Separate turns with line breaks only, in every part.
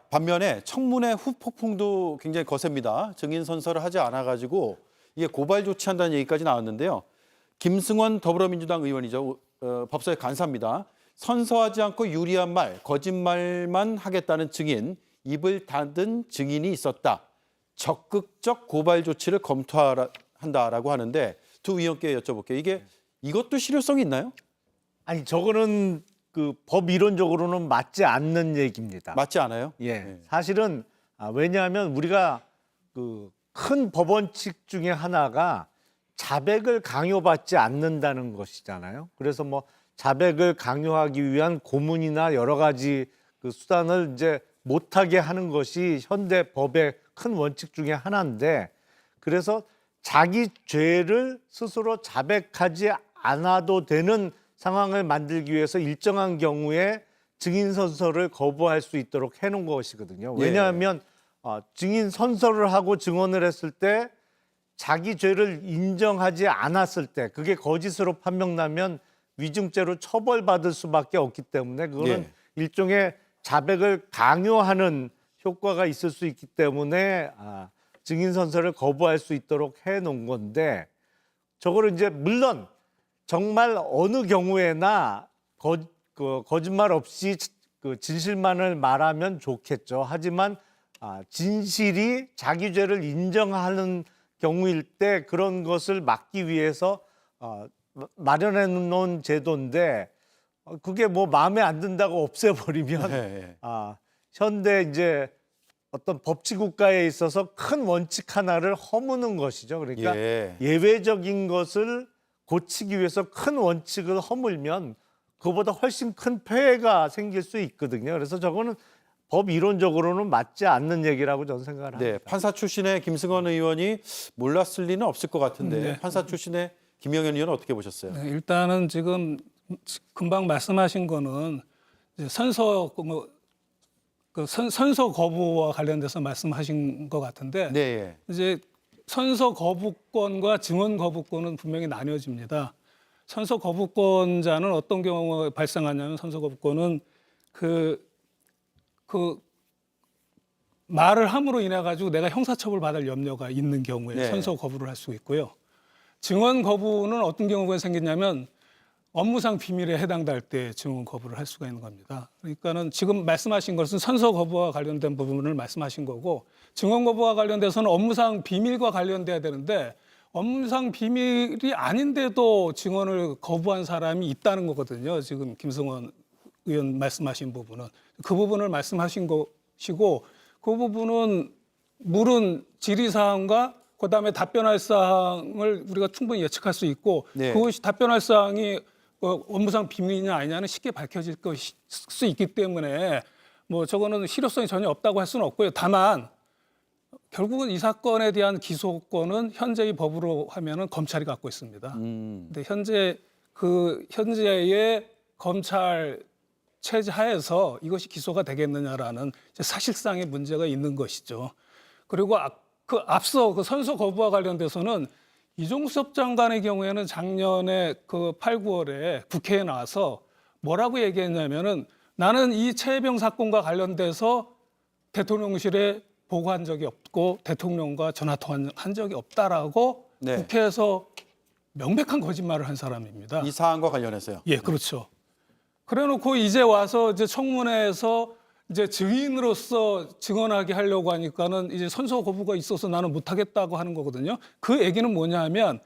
반면에 청문회 후폭풍도 굉장히 거셉니다. 증인 선서를 하지 않아가지고 이게 고발 조치한다는 얘기까지 나왔는데요. 김승원 더불어민주당 의원이죠. 법사위 간사입니다. 선서하지 않고 유리한 말, 거짓말만 하겠다는 증인, 입을 닫은 증인이 있었다. 적극적 고발 조치를 검토한다라고 하는데 두 의원께 여쭤볼게요. 이것도 실효성이 있나요?
아니 저거는 그 법 이론적으로는 맞지 않는 얘기입니다.
맞지 않아요?
예,
네.
사실은 왜냐하면 우리가 그 큰 법원칙 중에 하나가 자백을 강요받지 않는다는 것이잖아요. 그래서 뭐 자백을 강요하기 위한 고문이나 여러 가지 그 수단을 이제 못하게 하는 것이 현대 법의 큰 원칙 중에 하나인데, 그래서 자기 죄를 스스로 자백하지 않아도 되는 상황을 만들기 위해서 일정한 경우에 증인 선서를 거부할 수 있도록 해놓은 것이거든요. 왜냐하면 증인 선서를 하고 증언을 했을 때 자기 죄를 인정하지 않았을 때 그게 거짓으로 판명나면 위증죄로 처벌받을 수밖에 없기 때문에 그거는 일종의 자백을 강요하는 효과가 있을 수 있기 때문에 증인 선서를 거부할 수 있도록 해놓은 건데, 저거를 이제 물론 정말 어느 경우에나 거짓말 없이 그 진실만을 말하면 좋겠죠. 하지만 진실이 자기 죄를 인정하는 경우일 때 그런 것을 막기 위해서 마련해 놓은 제도인데, 그게 뭐 마음에 안 든다고 없애버리면 현대 이제 어떤 법치 국가에 있어서 큰 원칙 하나를 허무는 것이죠. 그러니까 예외적인 것을 고치기 위해서 큰 원칙을 허물면 그보다 훨씬 큰 폐해가 생길 수 있거든요. 그래서 저거는 법 이론적으로는 맞지 않는 얘기라고 저는 생각을 합니다.
네, 판사 출신의 김승원 의원이 몰랐을 리는 없을 것 같은데 판사 출신의 김영현 의원은 어떻게 보셨어요?
네, 일단은 지금 금방 말씀하신 거는 이제 선서 선서 거부와 관련돼서 말씀하신 것 같은데 이제 선서 거부권과 증언 거부권은 분명히 나뉘어집니다. 선서 거부권자는 어떤 경우가 발생하냐면 선서 거부권은 그 말을 함으로 인해 가지고 내가 형사처벌 받을 염려가 있는 경우에 선서 거부를 할 수 있고요. 증언 거부는 어떤 경우가 생기냐면 업무상 비밀에 해당될 때 증언 거부를 할 수가 있는 겁니다. 그러니까는 지금 말씀하신 것은 선서 거부와 관련된 부분을 말씀하신 거고, 증언 거부와 관련돼서는 업무상 비밀과 관련돼야 되는데 업무상 비밀이 아닌데도 증언을 거부한 사람이 있다는 거거든요. 지금 김승원 의원 말씀하신 부분은 그 부분을 말씀하신 것이고, 그 부분은 물은 질의사항과 그다음에 답변할 사항을 우리가 충분히 예측할 수 있고 그것이 답변할 사항이 업무상 비밀이냐 아니냐는 쉽게 밝혀질 수 있기 때문에 뭐 저거는 실효성이 전혀 없다고 할 수는 없고요. 다만 결국은 이 사건에 대한 기소권은 현재의 법으로 하면은 검찰이 갖고 있습니다. 근데 현재의 검찰 체제 하에서 이것이 기소가 되겠느냐라는 사실상의 문제가 있는 것이죠. 그리고 앞서 그 선서 거부와 관련돼서는 이종섭 장관의 경우에는 작년에 그 8, 9월에 국회에 나와서 뭐라고 얘기했냐면은 나는 이 최혜병 사건과 관련돼서 대통령실에 보고한 적이 없고 대통령과 전화통화한 적이 없다라고 국회에서 명백한 거짓말을 한 사람입니다.
이 사안과 관련해서요?
예, 그렇죠. 그래놓고 이제 와서 이제 청문회에서 이제 증인으로서 증언하게 하려고 하니까는 이제 선서 거부가 있어서 나는 못하겠다고 하는 거거든요. 그 얘기는 뭐냐 하면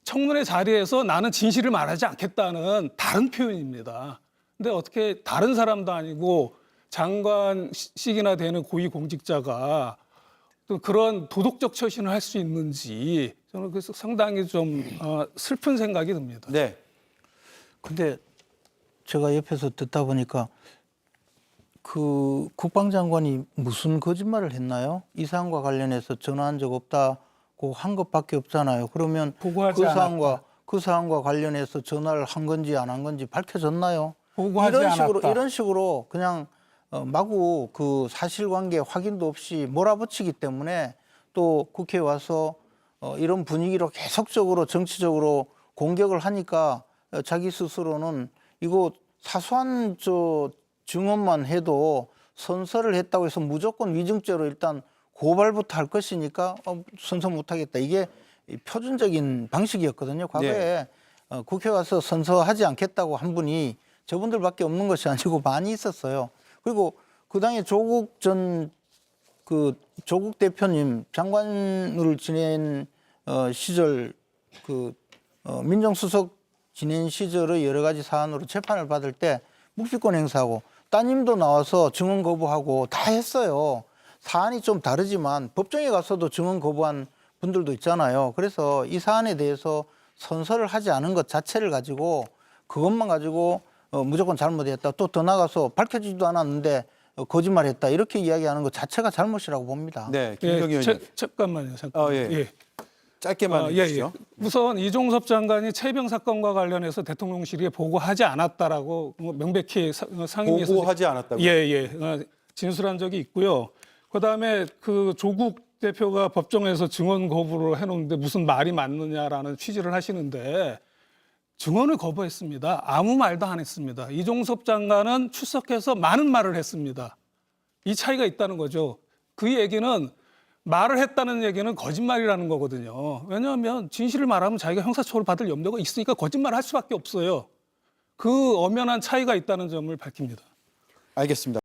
청문회 자리에서 나는 진실을 말하지 않겠다는 다른 표현입니다. 근데 어떻게 다른 사람도 아니고 장관식이나 되는 고위공직자가 또 그런 도덕적 처신을 할 수 있는지 저는 그래서 상당히 좀 슬픈 생각이 듭니다.
네.
근데 제가 옆에서 듣다 보니까 그 국방장관이 무슨 거짓말을 했나요? 이 사안과 관련해서 전화한 적 없다고 한 것밖에 없잖아요. 그러면 그 사안과 관련해서 전화를 한 건지 안 한 건지 밝혀졌나요? 이런 식으로 그냥 마구 그 사실관계 확인도 없이 몰아붙이기 때문에 또 국회에 와서 이런 분위기로 계속적으로 정치적으로 공격을 하니까 자기 스스로는 이거 사소한 증언만 해도 선서를 했다고 해서 무조건 위증죄로 일단 고발부터 할 것이니까 선서 못하겠다. 이게 표준적인 방식이었거든요. 과거에 국회 와서 선서하지 않겠다고 한 분이 저분들밖에 없는 것이 아니고 많이 있었어요. 그리고 그 당에 조국 전 조국 대표님 장관을 지낸 시절 민정수석 지낸 시절의 여러 가지 사안으로 재판을 받을 때 묵비권 행사하고 따님도 나와서 증언 거부하고 다 했어요. 사안이 좀 다르지만 법정에 가서도 증언 거부한 분들도 있잖아요. 그래서 이 사안에 대해서 선서를 하지 않은 것 자체를 가지고 그것만 가지고 무조건 잘못했다. 또 더 나가서 밝혀지지도 않았는데 거짓말했다. 이렇게 이야기하는 것 자체가 잘못이라고 봅니다.
네, 김병기
예,
의원님.
잠깐만요. 잠깐만요.
예. 짧게만 해주시죠.
우선 이종섭 장관이 최병 사건과 관련해서 대통령실에 보고하지 않았다라고 명백히 상임위에서
보고하지 않았다고요?
예. 진술한 적이 있고요. 그다음에 그 조국 대표가 법정에서 증언 거부를 해놓는데 무슨 말이 맞느냐라는 취지를 하시는데 증언을 거부했습니다. 아무 말도 안 했습니다. 이종섭 장관은 출석해서 많은 말을 했습니다. 이 차이가 있다는 거죠. 그 얘기는 말을 했다는 얘기는 거짓말이라는 거거든요. 왜냐하면 진실을 말하면 자기가 형사처벌 받을 염려가 있으니까 거짓말을 할 수밖에 없어요. 그 엄연한 차이가 있다는 점을 밝힙니다.
알겠습니다.